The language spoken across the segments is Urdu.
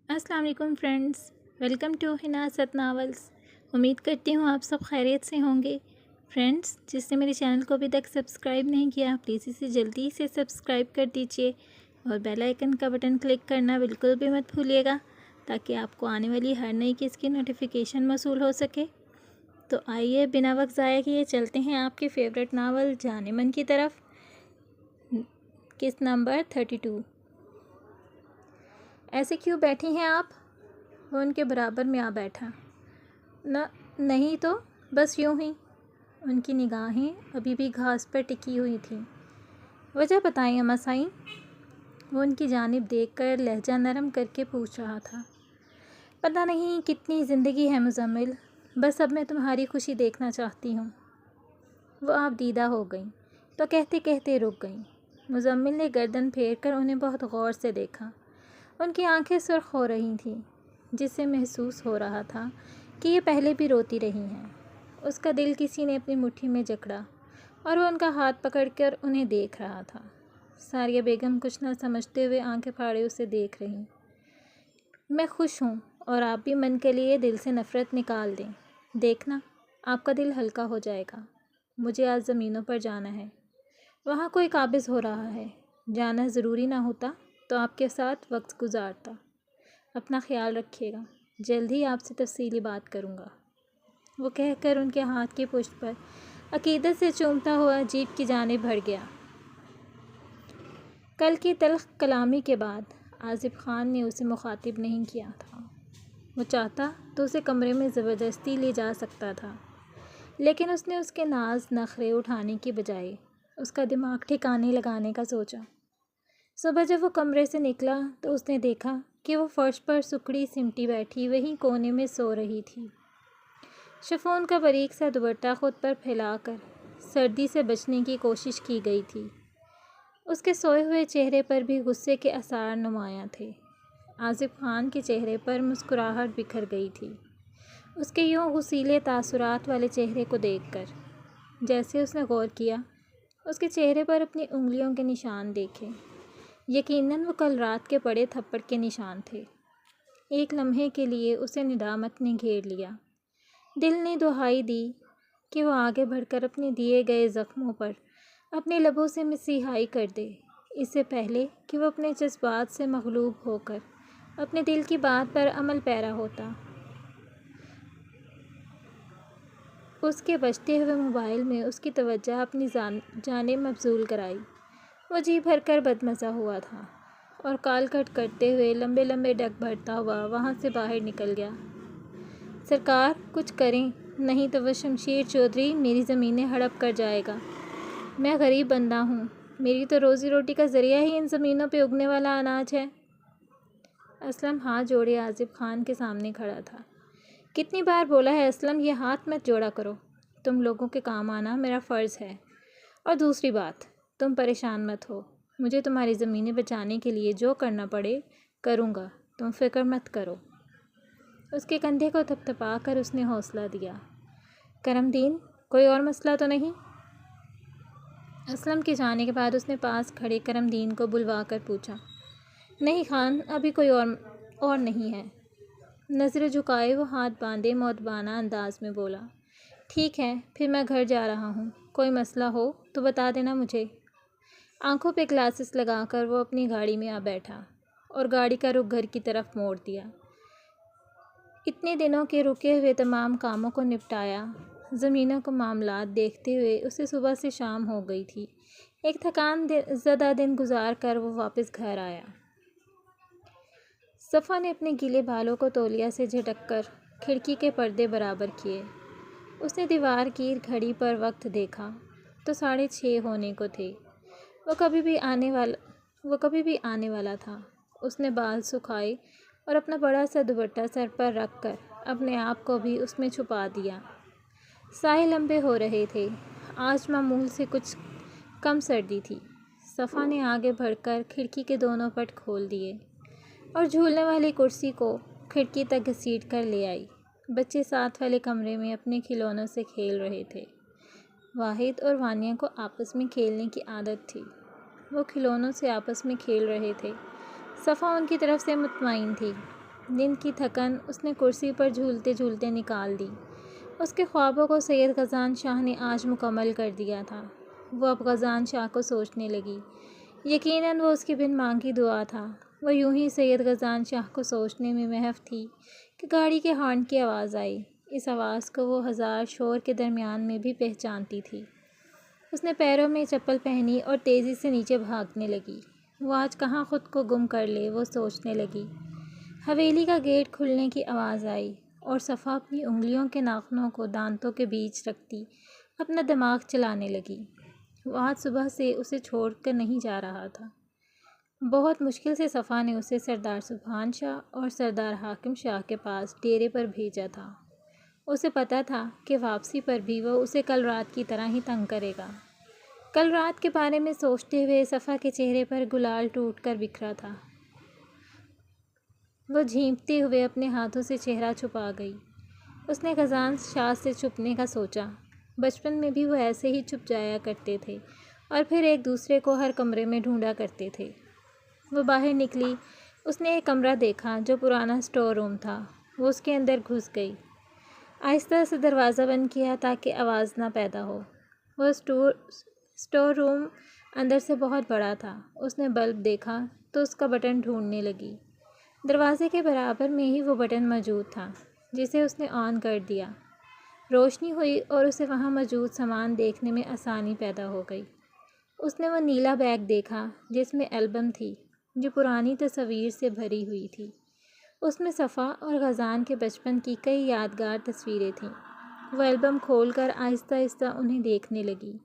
السلام علیکم فرینڈس، ویلکم ٹو حناست ناولس۔ امید کرتی ہوں آپ سب خیریت سے ہوں گے۔ فرینڈس، جس نے میرے چینل کو ابھی تک سبسکرائب نہیں کیا پلیز اسے جلدی سے سبسکرائب کر دیجئے اور بیل آئیکن کا بٹن کلک کرنا بالکل بھی مت بھولیے گا تاکہ آپ کو آنے والی ہر نئی قسط کی نوٹیفیکیشن موصول ہو سکے۔ تو آئیے بنا وقت ضائع کیے چلتے ہیں آپ کے فیوریٹ ناول جان من کی طرف۔ قسط نمبر 32۔ ایسے کیوں بیٹھی ہیں آپ؟ وہ ان کے برابر میں آ بیٹھا۔ نہیں تو بس یوں ہی۔ ان کی نگاہیں ابھی بھی گھاس پر ٹکی ہوئی تھیں۔ وجہ بتائیں اما سائیں؟ وہ ان کی جانب دیکھ کر لہجہ نرم کر کے پوچھ رہا تھا۔ پتہ نہیں کتنی زندگی ہے مزمل، بس اب میں تمہاری خوشی دیکھنا چاہتی ہوں۔ وہ آپ دیدہ ہو گئیں تو کہتے کہتے رک گئیں۔ مزمل نے گردن پھیر کر انہیں بہت غور سے دیکھا۔ ان کی آنکھیں سرخ ہو رہی تھیں، جس سے محسوس ہو رہا تھا کہ یہ پہلے بھی روتی رہی ہیں۔ اس کا دل کسی نے اپنی مٹھی میں جکڑا اور وہ ان کا ہاتھ پکڑ کر انہیں دیکھ رہا تھا۔ ساریہ بیگم کچھ نہ سمجھتے ہوئے آنکھیں پھاڑے اسے دیکھ رہیں۔ میں خوش ہوں اور آپ بھی من کے لیے دل سے نفرت نکال دیں۔ دیکھنا، آپ کا دل ہلکا ہو جائے گا۔ مجھے آج زمینوں پر جانا ہے، وہاں کوئی قابض ہو رہا ہے۔ جانا ضروری نہ ہوتا تو آپ کے ساتھ وقت گزارتا۔ اپنا خیال رکھیے گا، جلد ہی آپ سے تفصیلی بات کروں گا۔ وہ کہہ کر ان کے ہاتھ کی پشت پر عقیدت سے چومتا ہوا جیپ کی جانب بڑھ گیا۔ کل کی تلخ کلامی کے بعد آصف خان نے اسے مخاطب نہیں کیا تھا۔ وہ چاہتا تو اسے کمرے میں زبردستی لے جا سکتا تھا، لیکن اس نے اس کے ناز نخرے اٹھانے کی بجائے اس کا دماغ ٹھکانے لگانے کا سوچا۔ صبح جب وہ کمرے سے نکلا تو اس نے دیکھا کہ وہ فرش پر سکڑی سمٹی بیٹھی وہیں کونے میں سو رہی تھی۔ شفون کا باریک سا دوپٹہ خود پر پھیلا کر سردی سے بچنے کی کوشش کی گئی تھی۔ اس کے سوئے ہوئے چہرے پر بھی غصے کے آثار نمایاں تھے۔ آصف خان کے چہرے پر مسکراہٹ بکھر گئی تھی، اس کے یوں غصیلے تاثرات والے چہرے کو دیکھ کر۔ جیسے اس نے غور کیا، اس کے چہرے پر اپنی انگلیوں کے نشان دیکھے۔ یقیناً وہ کل رات کے پڑے تھپڑ کے نشان تھے۔ ایک لمحے کے لیے اسے ندامت نے گھیر لیا۔ دل نے دہائی دی کہ وہ آگے بڑھ کر اپنے دیے گئے زخموں پر اپنے لبوں سے مسیحائی کر دے، اس سے پہلے کہ وہ اپنے جذبات سے مغلوب ہو کر اپنے دل کی بات پر عمل پیرا ہوتا۔ اس کے بجتے ہوئے موبائل میں اس کی توجہ اپنی جانب مبذول کرائی۔ وہ جی بھر کر بدمزہ ہوا تھا اور کال کٹ کرتے ہوئے لمبے لمبے ڈگ بھرتا ہوا وہاں سے باہر نکل گیا۔ سرکار کچھ کریں، نہیں تو وہ شمشیر چودھری میری زمینیں ہڑپ کر جائے گا۔ میں غریب بندہ ہوں، میری تو روزی روٹی کا ذریعہ ہی ان زمینوں پہ اگنے والا اناج ہے۔ اسلم ہاتھ جوڑے آصف خان کے سامنے کھڑا تھا۔ کتنی بار بولا ہے اسلم، یہ ہاتھ مت جوڑا کرو، تم لوگوں کے کام آنا میرا فرض ہے۔ اور دوسری بات، تم پریشان مت ہو، مجھے تمہاری زمینیں بچانے کے لیے جو کرنا پڑے کروں گا، تم فکر مت کرو۔ اس کے کندھے کو تھپتھپا کر اس نے حوصلہ دیا۔ کرم دین، کوئی اور مسئلہ تو نہیں؟ اسلم کے جانے کے بعد اس نے پاس کھڑے کرم دین کو بلوا کر پوچھا۔ نہیں خان، ابھی کوئی اور نہیں ہے۔ نظر جھکائے وہ ہاتھ باندھے مؤدبانہ انداز میں بولا۔ ٹھیک ہے، پھر میں گھر جا رہا ہوں، کوئی مسئلہ ہو تو بتا دینا مجھے۔ آنکھوں پہ گلاسز لگا کر وہ اپنی گاڑی میں آ بیٹھا اور گاڑی کا رخ گھر کی طرف موڑ دیا۔ اتنے دنوں کے رکے ہوئے تمام کاموں کو نپٹایا، زمینوں کو معاملات دیکھتے ہوئے اسے صبح سے شام ہو گئی تھی۔ ایک تھکان زدہ دن گزار کر وہ واپس گھر آیا۔ صفا نے اپنے گیلے بالوں کو تولیہ سے جھٹک کر کھڑکی کے پردے برابر کیے۔ اس نے دیوار کی گھڑی پر وقت دیکھا تو 6:30 ہونے کو تھے۔ وہ کبھی بھی آنے والا تھا۔ اس نے بال سکھائے اور اپنا بڑا سا دوپٹہ سر پر رکھ کر اپنے آپ کو بھی اس میں چھپا دیا۔ سائے لمبے ہو رہے تھے، آج معمول سے کچھ کم سردی تھی۔ صفا نے آگے بڑھ کر کھڑکی کے دونوں پٹ کھول دیے اور جھولنے والی کرسی کو کھڑکی تک گھسیٹ کر لے آئی۔ بچے ساتھ والے کمرے میں اپنے کھلونوں سے کھیل رہے تھے۔ واحد اور وانیہ کو آپس میں کھیلنے کی عادت تھی۔ وہ کھلونوں سے آپس میں کھیل رہے تھے۔ صفا ان کی طرف سے مطمئن تھی۔ دن کی تھکن اس نے کرسی پر جھولتے جھولتے نکال دی۔ اس کے خوابوں کو سید غزان شاہ نے آج مکمل کر دیا تھا۔ وہ اب غزان شاہ کو سوچنے لگی۔ یقیناً وہ اس کی بن مانگی دعا تھا۔ وہ یوں ہی سید غزان شاہ کو سوچنے میں محو تھی کہ گاڑی کے ہارن کی آواز آئی۔ اس آواز کو وہ ہزار شور کے درمیان میں بھی پہچانتی تھی۔ اس نے پیروں میں چپل پہنی اور تیزی سے نیچے بھاگنے لگی۔ وہ آج کہاں خود کو گم کر لے، وہ سوچنے لگی۔ حویلی کا گیٹ کھلنے کی آواز آئی اور صفا اپنی انگلیوں کے ناخنوں کو دانتوں کے بیچ رکھتی اپنا دماغ چلانے لگی۔ وہ آج صبح سے اسے چھوڑ کر نہیں جا رہا تھا۔ بہت مشکل سے صفا نے اسے سردار سبحان شاہ اور سردار حاکم شاہ کے پاس ڈیرے پر بھیجا تھا۔ اسے پتہ تھا کہ واپسی پر بھی وہ اسے کل رات کی طرح ہی تنگ کرے گا۔ کل رات کے بارے میں سوچتے ہوئے صفا کے چہرے پر گلال ٹوٹ کر بکھرا تھا۔ وہ جھینپتے ہوئے اپنے ہاتھوں سے چہرہ چھپا گئی۔ اس نے غزان شاہ سے چھپنے کا سوچا۔ بچپن میں بھی وہ ایسے ہی چھپ جایا کرتے تھے اور پھر ایک دوسرے کو ہر کمرے میں ڈھونڈا کرتے تھے۔ وہ باہر نکلی۔ اس نے ایک کمرہ دیکھا جو پرانا اسٹور روم تھا۔ وہ اس کے اندر گھس گئی۔ آہستہ سے دروازہ بند کیا تاکہ آواز نہ پیدا ہو۔ وہ اسٹور روم اندر سے بہت بڑا تھا۔ اس نے بلب دیکھا تو اس کا بٹن ڈھونڈنے لگی۔ دروازے کے برابر میں ہی وہ بٹن موجود تھا جسے اس نے آن کر دیا۔ روشنی ہوئی اور اسے وہاں موجود سامان دیکھنے میں آسانی پیدا ہو گئی۔ اس نے وہ نیلا بیگ دیکھا جس میں البم تھی جو پرانی تصاویر سے بھری ہوئی تھی۔ اس میں صفا اور غزان کے بچپن کی کئی یادگار تصویریں تھیں۔ وہ البم کھول کر آہستہ آہستہ انہیں دیکھنے لگی۔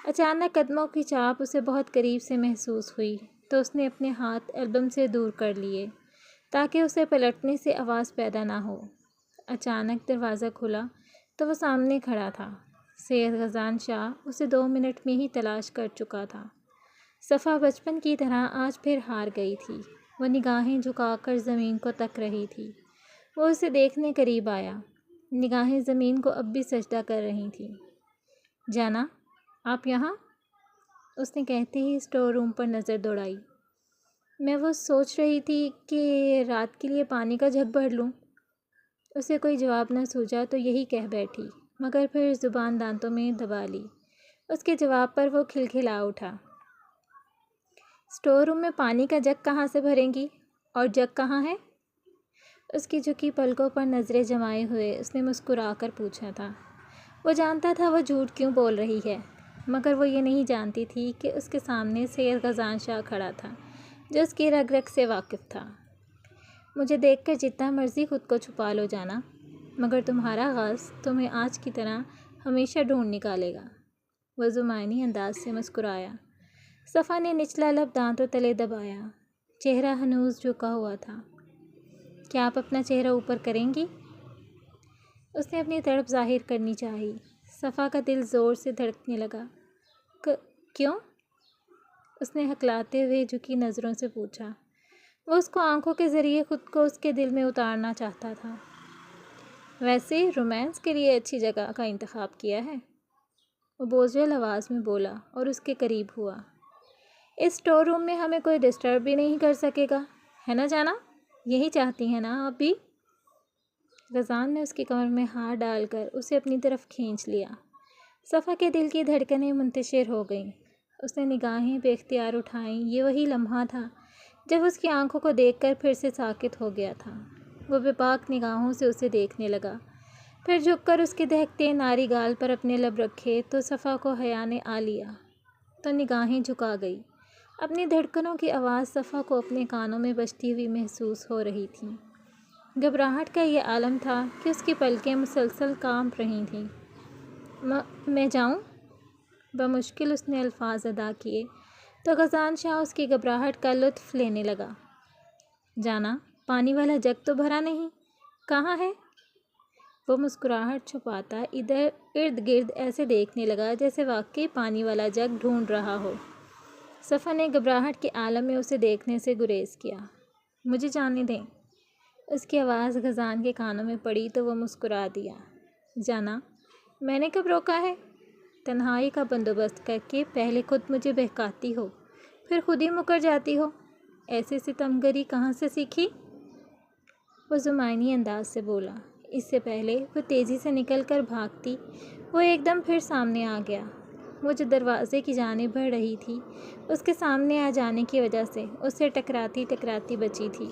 اچانک قدموں کی چاپ اسے بہت قریب سے محسوس ہوئی تو اس نے اپنے ہاتھ البم سے دور کر لیے تاکہ اسے پلٹنے سے آواز پیدا نہ ہو۔ اچانک دروازہ کھلا تو وہ سامنے کھڑا تھا۔ سید غزان شاہ اسے 2 منٹ میں ہی تلاش کر چکا تھا۔ صفا بچپن کی طرح آج پھر ہار گئی تھی۔ وہ نگاہیں جھکا کر زمین کو تک رہی تھی۔ وہ اسے دیکھنے قریب آیا۔ نگاہیں زمین کو اب بھی سجدہ کر رہی تھیں۔ جانا، آپ یہاں؟ اس نے کہتے ہی اسٹور روم پر نظر دوڑائی۔ میں وہ سوچ رہی تھی کہ رات کے لیے پانی کا جگ بھر لوں۔ اسے کوئی جواب نہ سوجا تو یہی کہہ بیٹھی، مگر پھر زبان دانتوں میں دبا لی۔ اس کے جواب پر وہ کھلکھلا اٹھا۔ اسٹور روم میں پانی کا جگ کہاں سے بھریں گی؟ اور جگ کہاں ہے؟ اس کی جھکی پلکوں پر نظریں جمائے ہوئے اس نے مسکرا کر پوچھا تھا۔ وہ جانتا تھا وہ جھوٹ کیوں بول رہی ہے، مگر وہ یہ نہیں جانتی تھی کہ اس کے سامنے سید غزان شاہ کھڑا تھا جو اس کی رگ رگ سے واقف تھا۔ مجھے دیکھ کر جتنا مرضی خود کو چھپا لو جانا، مگر تمہارا غاز تمہیں آج کی طرح ہمیشہ ڈھونڈ نکالے گا۔ وہ زمائنی انداز سے مسکرایا۔ صفا نے نچلا لب دانتوں تلے دبایا۔ چہرہ ہنوز جھکا ہوا تھا۔ کیا آپ اپنا چہرہ اوپر کریں گی؟ اس نے اپنی تڑپ ظاہر کرنی چاہی۔ صفا کا دل زور سے دھڑکنے لگا۔ کیوں؟ اس نے ہکلاتے ہوئے جھکی نظروں سے پوچھا۔ وہ اس کو آنکھوں کے ذریعے خود کو اس کے دل میں اتارنا چاہتا تھا۔ ویسے رومانس کے لیے اچھی جگہ کا انتخاب کیا ہے، وہ بوجھل آواز میں بولا اور اس کے قریب ہوا۔ اس اسٹور روم میں ہمیں کوئی ڈسٹرب بھی نہیں کر سکے گا، ہے نا جانا؟ یہی چاہتی ہیں نا آپ بھی؟ غزان نے اس کی کمر میں ہاتھ ڈال کر اسے اپنی طرف کھینچ لیا۔ صفا کے دل کی دھڑکنیں منتشر ہو گئیں۔ اس نے نگاہیں بے اختیار اٹھائیں۔ یہ وہی لمحہ تھا جب اس کی آنکھوں کو دیکھ کر پھر سے ساکت ہو گیا تھا۔ وہ بے باک نگاہوں سے اسے دیکھنے لگا، پھر جھک کر اس کے دہکتے ناری گال پر اپنے لب رکھے تو صفا کو حیا نے آ لیا تو نگاہیں جھکا گئی۔ اپنی دھڑکنوں کی آواز صفا کو اپنے کانوں میں بجتی ہوئی محسوس ہو رہی تھی۔ گھبراہٹ کا یہ عالم تھا کہ اس کی پلکیں مسلسل کانپ رہی تھیں۔ میں جاؤں؟ بمشکل اس نے الفاظ ادا کیے تو غزان شاہ اس کی گھبراہٹ کا لطف لینے لگا۔ جانا، پانی والا جگ تو بھرا نہیں، کہاں ہے؟ وہ مسکراہٹ چھپاتا ادھر ارد گرد ایسے دیکھنے لگا جیسے واقعی پانی والا جگ ڈھونڈ رہا ہو۔ صفا نے گھبراہٹ کے عالم میں اسے دیکھنے سے گریز کیا۔ مجھے جانے دیں۔ اس کی آواز غزان کے کانوں میں پڑی تو وہ مسکرا دیا۔ جانا، میں نے کب روکا ہے؟ تنہائی کا بندوبست کر کے پہلے خود مجھے بہکاتی ہو، پھر خود ہی مکر جاتی ہو۔ ایسے ستم گری کہاں سے سیکھی؟ وہ زمینی انداز سے بولا۔ اس سے پہلے وہ تیزی سے نکل کر بھاگتی، وہ ایک دم پھر سامنے آ گیا۔ وہ جو دروازے کی جانب بڑھ رہی تھی، اس کے سامنے آ جانے کی وجہ سے اس سے ٹکراتی ٹکراتی بچی تھی۔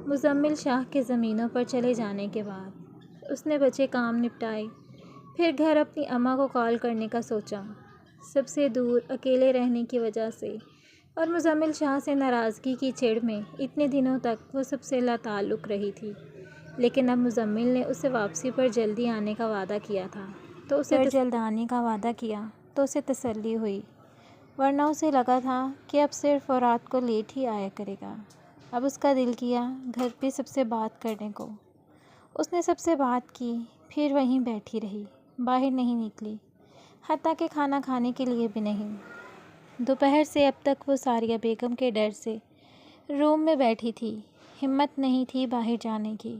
مزمل شاہ کے زمینوں پر چلے جانے کے بعد اس نے بچے کام نپٹائے، پھر گھر اپنی اماں کو کال کرنے کا سوچا۔ سب سے دور اکیلے رہنے کی وجہ سے اور مزمل شاہ سے ناراضگی کی چڑ میں اتنے دنوں تک وہ سب سے لا تعلق رہی تھی، لیکن اب مزمل نے اسے واپسی پر جلدی آنے کا وعدہ کیا تھا تو اسے تسلی ہوئی، ورنہ اسے لگا تھا کہ اب صرف وہ رات کو لیٹ ہی آیا کرے گا۔ اب اس کا دل کیا گھر پہ سب سے بات کرنے کو۔ اس نے سب سے بات کی، پھر وہیں بیٹھی رہی، باہر نہیں نکلی، حتیٰ کہ کھانا کھانے کے لیے بھی نہیں۔ دوپہر سے اب تک وہ ساریہ بیگم کے ڈر سے روم میں بیٹھی تھی، ہمت نہیں تھی باہر جانے کی۔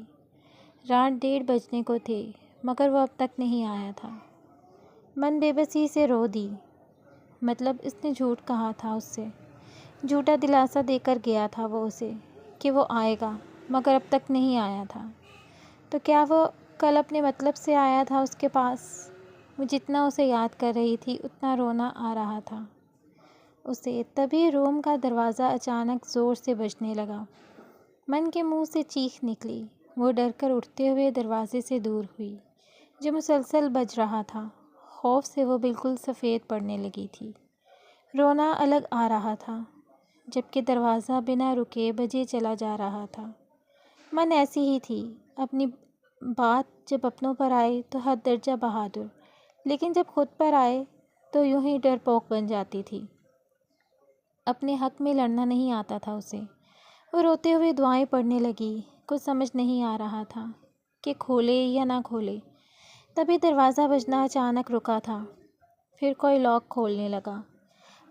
رات 1:30 بجنے کو تھے مگر وہ اب تک نہیں آیا تھا۔ من بے بسی سے رو دی، مطلب اس نے جھوٹ کہا تھا اس سے، جھوٹا دلاسا دے کر گیا تھا وہ اسے کہ وہ آئے گا، مگر اب تک نہیں آیا تھا۔ تو کیا وہ کل اپنے مطلب سے آیا تھا اس کے پاس؟ وہ جتنا اسے یاد کر رہی تھی اتنا رونا آ رہا تھا اسے۔ تبھی روم کا دروازہ اچانک زور سے بجنے لگا۔ من کے منہ سے چیخ نکلی، وہ ڈر کر اٹھتے ہوئے دروازے سے دور ہوئی جو مسلسل بج رہا تھا۔ خوف سے وہ بالکل سفید پڑنے لگی تھی، رونا الگ آ رہا تھا، جبکہ دروازہ بنا رکے بجے چلا جا رہا تھا۔ من ایسی ہی تھی، اپنی بات جب اپنوں پر آئے تو حد درجہ بہادر، لیکن جب خود پر آئے تو یوں ہی ڈرپوک بن جاتی تھی۔ اپنے حق میں لڑنا نہیں آتا تھا اسے۔ وہ روتے ہوئے دعائیں پڑھنے لگی، کچھ سمجھ نہیں آ رہا تھا کہ کھولے یا نہ کھولے۔ تبھی دروازہ بجنا اچانک رکا تھا، پھر کوئی لاک کھولنے لگا۔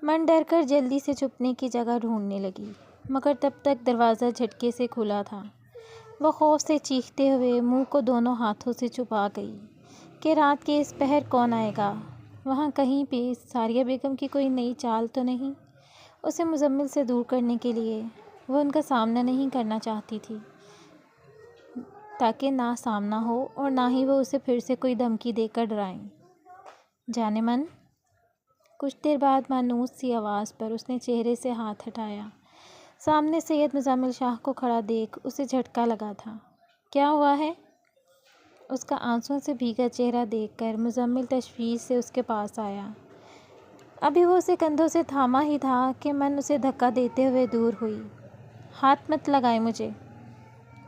من ڈر کر جلدی سے چھپنے کی جگہ ڈھونڈنے لگی، مگر تب تک دروازہ جھٹکے سے کھلا تھا۔ وہ خوف سے چیختے ہوئے منہ کو دونوں ہاتھوں سے چھپا گئی کہ رات کے اس پہر کون آئے گا۔ وہاں کہیں پہ ساریہ بیگم کی کوئی نئی چال تو نہیں؟ اسے مزمل سے دور کرنے کے لیے وہ ان کا سامنا نہیں کرنا چاہتی تھی، تاکہ نہ سامنا ہو اور نہ ہی وہ اسے پھر سے کوئی دھمکی دے کر ڈرائیں۔ جانے من۔ کچھ دیر بعد مانوس سی آواز پر اس نے چہرے سے ہاتھ ہٹایا۔ سامنے سید مزمل شاہ کو کھڑا دیکھ اسے جھٹکا لگا تھا۔ کیا ہوا ہے؟ اس کا آنسوؤں سے بھیگا چہرہ دیکھ کر مزمل تشویش سے اس کے پاس آیا۔ ابھی وہ اسے کندھوں سے تھاما ہی تھا کہ من اسے دھکا دیتے ہوئے دور ہوئی۔ ہاتھ مت لگائے مجھے،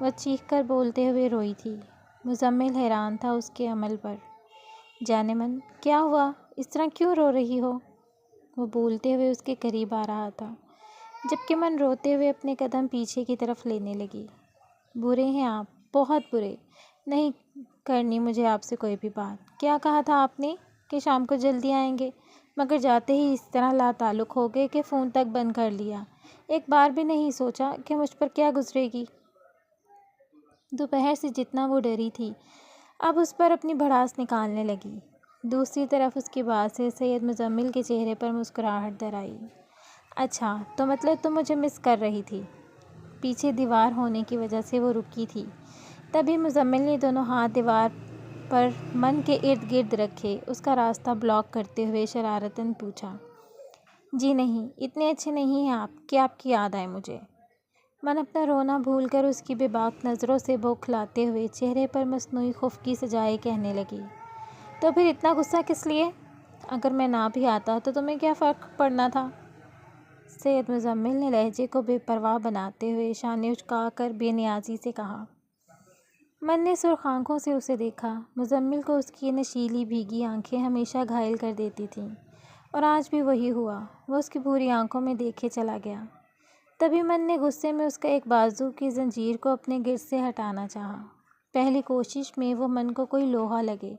وہ چیخ کر بولتے ہوئے روئی تھی۔ مزمل حیران تھا اس کے عمل پر۔ جانے من، کیا ہوا؟ اس طرح کیوں رو رہی ہو؟ وہ بولتے ہوئے اس کے قریب آ رہا تھا، جبکہ من روتے ہوئے اپنے قدم پیچھے کی طرف لینے لگی۔ برے ہیں آپ، بہت برے، نہیں کرنی مجھے آپ سے کوئی بھی بات۔ کیا کہا تھا آپ نے کہ شام کو جلدی آئیں گے، مگر جاتے ہی اس طرح لا تعلق ہو گئے کہ فون تک بند کر لیا۔ ایک بار بھی نہیں سوچا کہ مجھ پر کیا گزرے گی۔ دوپہر سے جتنا وہ ڈری تھی اب اس پر اپنی بھڑاس نکالنے لگی۔ دوسری طرف اس کی بات سے سید مزمل کے چہرے پر مسکراہٹ در آئی۔ اچھا، تو مطلب تم مجھے مس کر رہی تھی؟ پیچھے دیوار ہونے کی وجہ سے وہ رکی تھی۔ تبھی مزمل نے دونوں ہاتھ دیوار پر من کے ارد گرد رکھے، اس کا راستہ بلاک کرتے ہوئے شرارتاً پوچھا۔ جی نہیں، اتنے اچھے نہیں ہیں آپ کہ آپ کی یاد آئے مجھے۔ من اپنا رونا بھول کر اس کی بے باک نظروں سے بوکھلاتے ہوئے چہرے پر مصنوعی خفگی سجائے کہنے لگی۔ تو پھر اتنا غصہ کس لیے؟ اگر میں نہ بھی آتا تو تمہیں کیا فرق پڑنا تھا؟ سید مزمل نے لہجے کو بے پرواہ بناتے ہوئے شانے اچکا کر بے نیازی سے کہا۔ من نے سرخ آنکھوں سے اسے دیکھا۔ مزمل کو اس کی نشیلی بھیگی آنکھیں ہمیشہ گھائل کر دیتی تھیں، اور آج بھی وہی ہوا۔ وہ اس کی بھوری آنکھوں میں دیکھے چلا گیا۔ تبھی من نے غصے میں اس کا ایک بازو کی زنجیر کو اپنے گرد سے ہٹانا چاہا۔ پہلی کوشش میں وہ من کو کوئی لوہا لگے،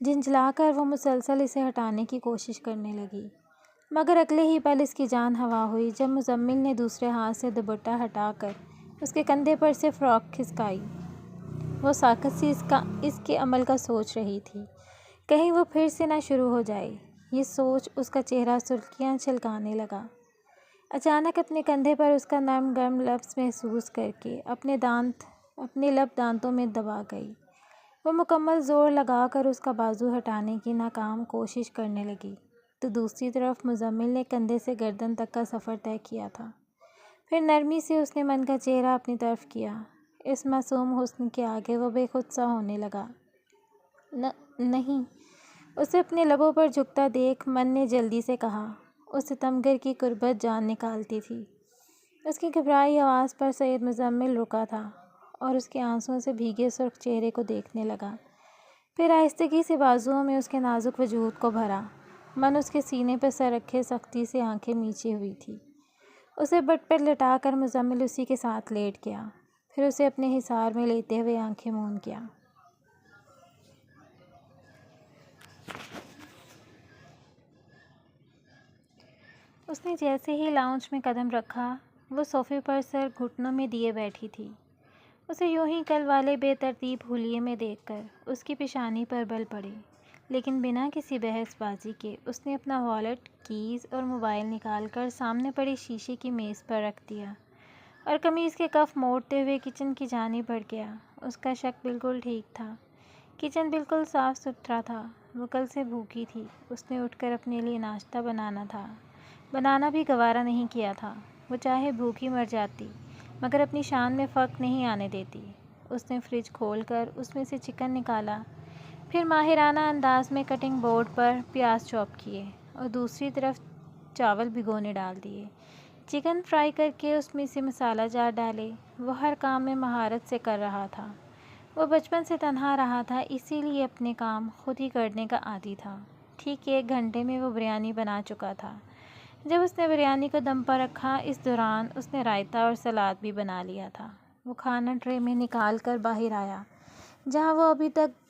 جھنجھلا کر وہ مسلسل اسے ہٹانے کی کوشش کرنے لگی، مگر اگلے ہی پل اس کی جان ہوا ہوئی جب مزمل نے دوسرے ہاتھ سے دوپٹہ ہٹا کر اس کے کندھے پر سے فراک کھسکائی۔ وہ ساکت سی اس کے عمل کا سوچ رہی تھی، کہیں وہ پھر سے نہ شروع ہو جائے۔ یہ سوچ اس کا چہرہ سرخیاں چھلکانے لگا۔ اچانک اپنے کندھے پر اس کا نرم گرم لفظ محسوس کر کے اپنے لب دانتوں میں دبا گئی۔ وہ مکمل زور لگا کر اس کا بازو ہٹانے کی ناکام کوشش کرنے لگی تو دوسری طرف مزمل نے کندھے سے گردن تک کا سفر طے کیا تھا۔ پھر نرمی سے اس نے من کا چہرہ اپنی طرف کیا۔ اس معصوم حسن کے آگے وہ بے خود سا ہونے لگا۔ نہیں، اسے اپنے لبوں پر جھکتا دیکھ من نے جلدی سے کہا۔ اس ستمگر کی قربت جان نکالتی تھی۔ اس کی گھبرائی آواز پر سید مزمل رکا تھا اور اس کے آنسوؤں سے بھیگے سرخ چہرے کو دیکھنے لگا۔ پھر آہستگی سے بازوؤں میں اس کے نازک وجود کو بھرا۔ من اس کے سینے پر سر رکھے سختی سے آنکھیں میچے ہوئی تھی۔ اسے بٹ پر لٹا کر مزمل اسی کے ساتھ لیٹ گیا۔ پھر اسے اپنے حصار میں لیتے ہوئے آنکھیں مون کیا۔ اس نے جیسے ہی لاؤنج میں قدم رکھا، وہ صوفے پر سر گھٹنوں میں دیے بیٹھی تھی۔ اسے یوں ہی کل والے بے ترتیب حلیے میں دیکھ کر اس کی پیشانی پر بل پڑے، لیکن بنا کسی بحث بازی کے اس نے اپنا والیٹ، کیز اور موبائل نکال کر سامنے پڑی شیشے کی میز پر رکھ دیا اور قمیض کے کف موڑتے ہوئے کچن کی جانب بڑھ گیا۔ اس کا شک بالکل ٹھیک تھا۔ کچن بالکل صاف ستھرا تھا۔ وہ کل سے بھوکی تھی۔ اس نے اٹھ کر اپنے لیے ناشتہ بنانا بھی گوارا نہیں کیا تھا۔ وہ چاہے بھوکی مر جاتی مگر اپنی شان میں فرق نہیں آنے دیتی۔ اس نے فریج کھول کر اس میں سے چکن نکالا، پھر ماہرانہ انداز میں کٹنگ بورڈ پر پیاز چاپ کیے اور دوسری طرف چاول بھگونے ڈال دیے۔ چکن فرائی کر کے اس میں سے مسالہ جار ڈالے۔ وہ ہر کام میں مہارت سے کر رہا تھا۔ وہ بچپن سے تنہا رہا تھا، اسی لیے اپنے کام خود ہی کرنے کا عادی تھا۔ ٹھیک 1 گھنٹے میں وہ بریانی بنا چکا تھا۔ جب اس نے بریانی کو دم پر رکھا، اس دوران اس نے رائتہ اور سلاد بھی بنا لیا تھا۔ وہ کھانا ٹرے میں نکال کر باہر آیا، جہاں وہ ابھی تک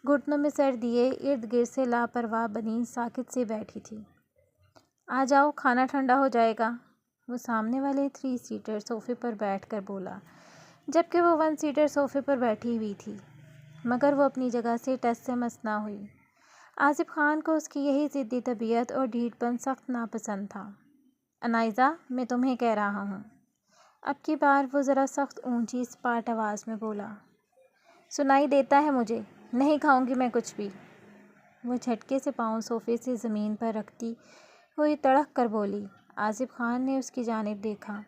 گھٹنوں میں سر دیے ارد گرد سے لاپرواہ بنی ساکت سی بیٹھی تھی۔ آ جاؤ، کھانا ٹھنڈا ہو جائے گا، وہ سامنے والے 3 سیٹر صوفے پر بیٹھ کر بولا، جبکہ وہ 1 سیٹر صوفے پر بیٹھی ہوئی تھی، مگر وہ اپنی جگہ سے ٹس سے مس نہ ہوئی۔ آصف خان کو اس کی یہی ضدی طبیعت اور ڈھیٹ پن سخت ناپسند تھا۔ انائزہ، میں تمہیں کہہ رہا ہوں۔ اب کی بار وہ ذرا سخت اونچی سپاٹ آواز میں بولا۔ سنائی دیتا ہے مجھے، نہیں کھاؤں گی میں کچھ بھی، وہ جھٹکے سے پاؤں صوفے سے زمین پر رکھتی ہوئی تڑک کر بولی۔ آصف خان نے اس کی جانب دیکھا۔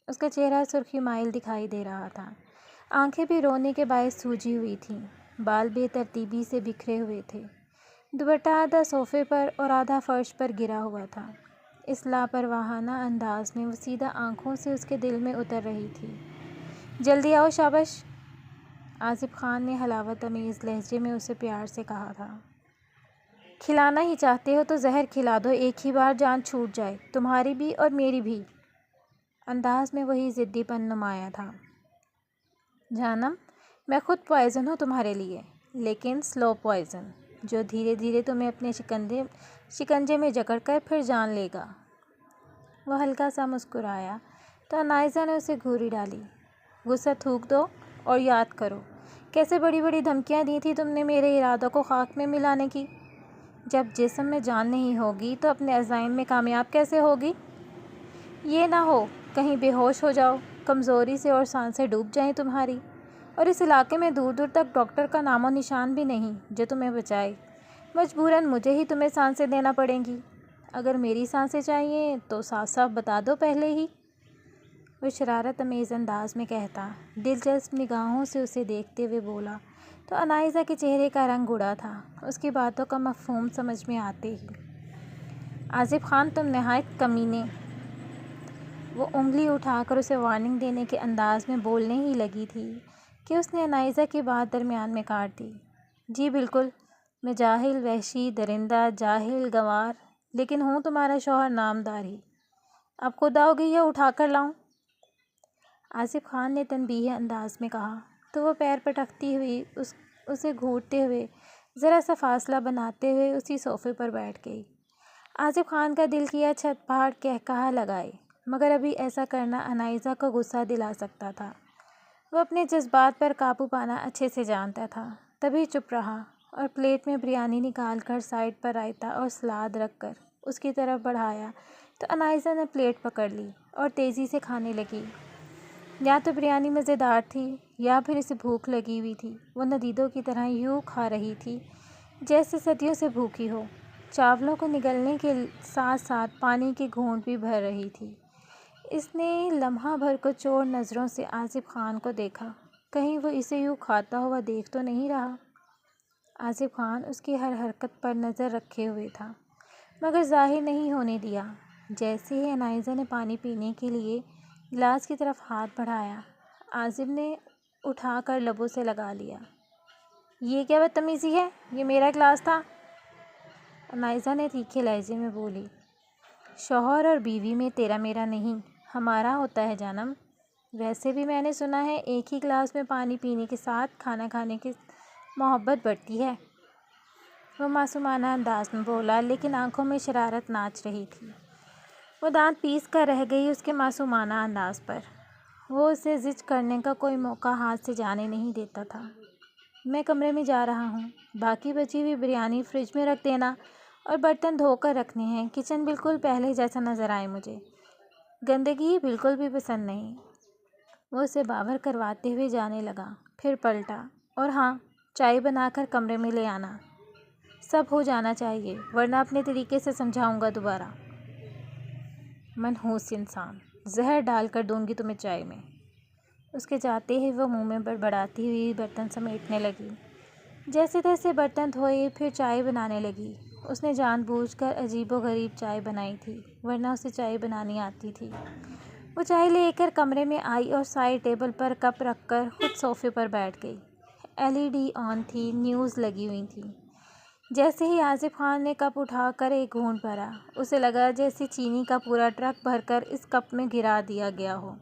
اس کا چہرہ سرخی مائل دکھائی دے رہا تھا۔ آنکھیں بھی رونے کے باعث سوجی ہوئی تھیں۔ بال بے ترتیبی سے بکھرے ہوئے تھے۔ دوپٹہ آدھا صوفے پر اور آدھا فرش پر گرا ہوا تھا۔ اس لاپرواہانہ انداز میں وہ سیدھا آنکھوں سے اس کے دل میں اتر رہی تھی۔ جلدی آؤ، شاباش، آصف خان نے حلاوت آمیز لہجے میں اسے پیار سے کہا تھا۔ کھلانا ہی چاہتے ہو تو زہر کھلا دو، ایک ہی بار جان چھوٹ جائے، تمہاری بھی اور میری بھی۔ انداز میں وہی ضدی پن نمایاں تھا۔ جانم، میں خود پوائزن ہوں تمہارے لیے، لیکن سلو پوائزن، جو دھیرے دھیرے تمہیں اپنے شکنجے میں جکڑ کر پھر جان لے گا۔ وہ ہلکا سا مسکرایا تو انائزہ نے اسے گھوری ڈالی۔ غصہ تھوک دو اور یاد کرو، کیسے بڑی بڑی دھمکیاں دی تھی تم نے میرے ارادوں کو خاک میں ملانے کی۔ جب جسم میں جان نہیں ہوگی تو اپنے عزائم میں کامیاب کیسے ہوگی؟ یہ نہ ہو کہیں بے ہوش ہو جاؤ، کمزوری سے اور سانسیں ڈوب جائیں تمہاری، اور اس علاقے میں دور دور تک ڈاکٹر کا نام و نشان بھی نہیں جو تمہیں بچائے۔ مجبوراً مجھے ہی تمہیں سانسیں دینا پڑیں گی۔ اگر میری سانسیں چاہیے تو صاف صاف بتا دو پہلے ہی، وہ شرارت آمیز انداز میں کہتا، دلچسپ نگاہوں سے اسے دیکھتے ہوئے بولا تو انائزہ کے چہرے کا رنگ اڑا تھا، اس کی باتوں کا مفہوم سمجھ میں آتے ہی۔ آصف خان، تم نہایت کمینے، وہ انگلی اٹھا کر اسے وارننگ دینے کے انداز میں بولنے ہی لگی تھی کہ اس نے انائزہ کی بات درمیان میں کاٹ دی۔ جی بالکل، میں جاہل، وحشی، درندہ، جاہل، گنوار، لیکن ہوں تمہارا شوہر نامدار ہی۔ اب خود آؤ گی یا اٹھا کر لاؤں؟ آصف خان نے تنبیہی انداز میں کہا تو وہ پیر پٹکتی ہوئی اسے گھورتے ہوئے ذرا سا فاصلہ بناتے ہوئے اسی صوفے پر بیٹھ گئی۔ آصف خان کا دل کیا چھت پھاڑ قہقہہ لگائے، مگر ابھی ایسا کرنا انائزہ کو غصہ دلا سکتا تھا۔ وہ اپنے جذبات پر قابو پانا اچھے سے جانتا تھا، تبھی چپ رہا اور پلیٹ میں بریانی نکال کر سائڈ پر رائتہ اور سلاد رکھ کر اس کی طرف بڑھایا تو انائزہ نے پلیٹ پکڑ لی اور تیزی سے کھانے لگی۔ یا تو بریانی مزیدار تھی یا پھر اسے بھوک لگی ہوئی تھی۔ وہ ندیدوں کی طرح یوں کھا رہی تھی جیسے صدیوں سے بھوکی ہو۔ چاولوں کو نگلنے کے ساتھ ساتھ پانی کی گھونٹ بھی بھر رہی تھی۔ اس نے لمحہ بھر کو چور نظروں سے آصف خان کو دیکھا، کہیں وہ اسے یوں کھاتا ہوا دیکھ تو نہیں رہا۔ آصف خان اس کی ہر حرکت پر نظر رکھے ہوئے تھا، مگر ظاہر نہیں ہونے دیا۔ جیسے ہی انائزہ نے پانی پینے کے لیے گلاس کی طرف ہاتھ بڑھایا، آصف نے اٹھا کر لبوں سے لگا لیا۔ یہ کیا بدتمیزی ہے؟ یہ میرا گلاس تھا۔ انائزہ نے تیکھے لہجے میں بولی۔ شوہر اور بیوی میں تیرا میرا نہیں، ہمارا ہوتا ہے جانم۔ ویسے بھی میں نے سنا ہے ایک ہی گلاس میں پانی پینے کے ساتھ کھانا کھانے کی محبت بڑھتی ہے۔ وہ معصومانہ انداز میں بولا، لیکن آنکھوں میں شرارت ناچ رہی تھی۔ وہ دانت پیس کر رہ گئی اس کے معصومانہ انداز پر۔ وہ اسے زج کرنے کا کوئی موقع ہاتھ سے جانے نہیں دیتا تھا۔ میں کمرے میں جا رہا ہوں، باقی بچی ہوئی بریانی فریج میں رکھ دینا اور برتن دھو کر رکھنے ہیں۔ کچن بالکل پہلے جیسا نظر آئے مجھے، گندگی بالکل بھی پسند نہیں۔ وہ اسے باور کرواتے ہوئے جانے لگا، پھر پلٹا، اور ہاں، چائے بنا کر کمرے میں لے آنا۔ سب ہو جانا چاہیے، ورنہ اپنے طریقے سے سمجھاؤں گا دوبارہ۔ منحوس انسان، زہر ڈال کر دوں گی تمہیں چائے میں۔ اس کے جاتے ہی وہ منہ میں بڑبڑاتی ہوئی برتن سمیٹنے لگی۔ جیسے تیسے برتن دھوئے، پھر چائے بنانے لگی۔ اس نے جان بوجھ کر عجیب و غریب چائے بنائی تھی، ورنہ اسے چائے بنانی آتی تھی۔ وہ چائے لے کر کمرے میں آئی اور سائڈ ٹیبل پر کپ رکھ کر خود صوفے پر بیٹھ گئی۔ LED آن تھی، نیوز لگی ہوئی تھی۔ جیسے ہی آصف خان نے کپ اٹھا کر ایک گھونٹ بھرا، اسے لگا جیسے چینی کا پورا ٹرک بھر کر اس کپ میں گرا دیا گیا ہو۔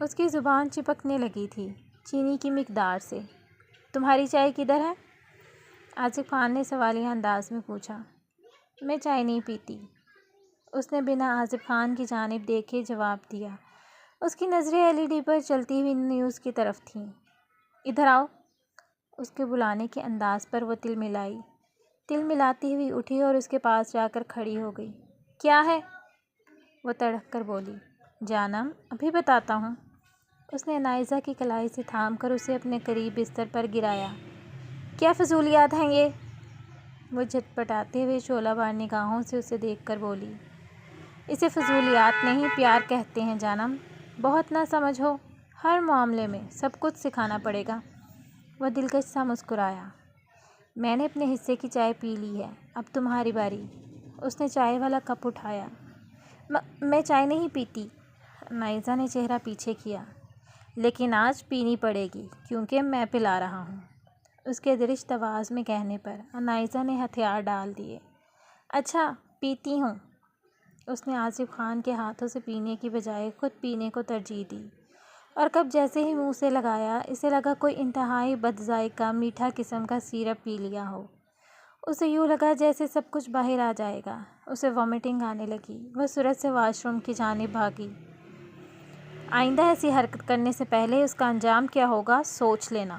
اس کی زبان چپکنے لگی تھی چینی کی مقدار سے۔ تمہاری چائے کدھر ہے؟ آصف خان نے سوالیہ انداز میں پوچھا۔ میں چائے نہیں پیتی، اس نے بنا آصف خان کی جانب دیکھے جواب دیا۔ اس کی نظریں LED پر چلتی ہوئی نیوز کی طرف تھیں۔ ادھر آؤ۔ اس کے بلانے کے انداز پر وہ تل ملائی۔ تل ملاتی ہوئی اٹھی اور اس کے پاس جا کر کھڑی ہو گئی۔ کیا ہے؟ وہ تڑک کر بولی۔ جانم، ابھی بتاتا ہوں۔ اس نے انائزہ کی کلائی سے تھام کر اسے اپنے قریب بستر پر گرایا۔ کیا فضولیات ہیں یہ؟ وہ جھٹپٹاتے ہوئے شعلہ وار نگاہوں سے اسے دیکھ کر بولی۔ اسے فضولیات نہیں، پیار کہتے ہیں جانم۔ بہت نہ سمجھ ہو، ہر معاملے میں سب کچھ سکھانا پڑے گا۔ وہ دلکش سا مسکرایا۔ میں نے اپنے حصے کی چائے پی لی ہے، اب تمہاری باری۔ اس نے چائے والا کپ اٹھایا۔ میں چائے نہیں پیتی، انائزہ نے چہرہ پیچھے کیا۔ لیکن آج پینی پڑے گی کیونکہ میں پلا رہا ہوں۔ اس کے درشت آواز میں کہنے پر انائزہ نے ہتھیار ڈال دیے۔ اچھا، پیتی ہوں۔ اس نے آصف خان کے ہاتھوں سے پینے کی بجائے خود پینے کو ترجیح دی، اور کپ جیسے ہی منہ سے لگایا، اسے لگا کوئی انتہائی بد ذائقہ میٹھا قسم کا سیرپ پی لیا ہو۔ اسے یوں لگا جیسے سب کچھ باہر آ جائے گا۔ اسے وامٹنگ آنے لگی۔ وہ سرعت سے واش روم کی جانب بھاگی۔ آئندہ ایسی حرکت کرنے سے پہلے اس کا انجام کیا ہوگا سوچ لینا۔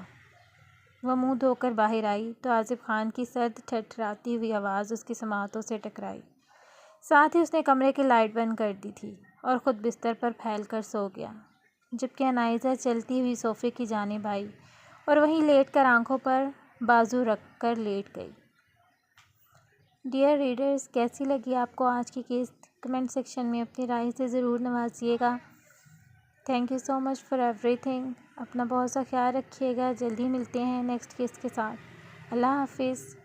وہ منہ دھو کر باہر آئی تو آصف خان کی سرد تھرتھراتی ہوئی آواز اس کی سماعتوں سے ٹکرائی۔ ساتھ ہی اس نے کمرے کی لائٹ بند کر دی تھی اور خود بستر پر پھیل کر سو گیا، جبکہ انائزہ چلتی ہوئی صوفے کی جانب آئی اور وہیں لیٹ کر آنکھوں پر بازو رکھ کر لیٹ گئی۔ ڈیئر ریڈرز، کیسی لگی آپ کو آج کی کیس؟ کمنٹ سیکشن میں اپنی رائے سے ضرور نوازیے گا۔ Thank you so much for ایوری تھنگ۔ اپنا بہت سا خیال رکھیے گا۔ جلدی ملتے ہیں نیکسٹ کیس کے ساتھ۔ اللہ حافظ۔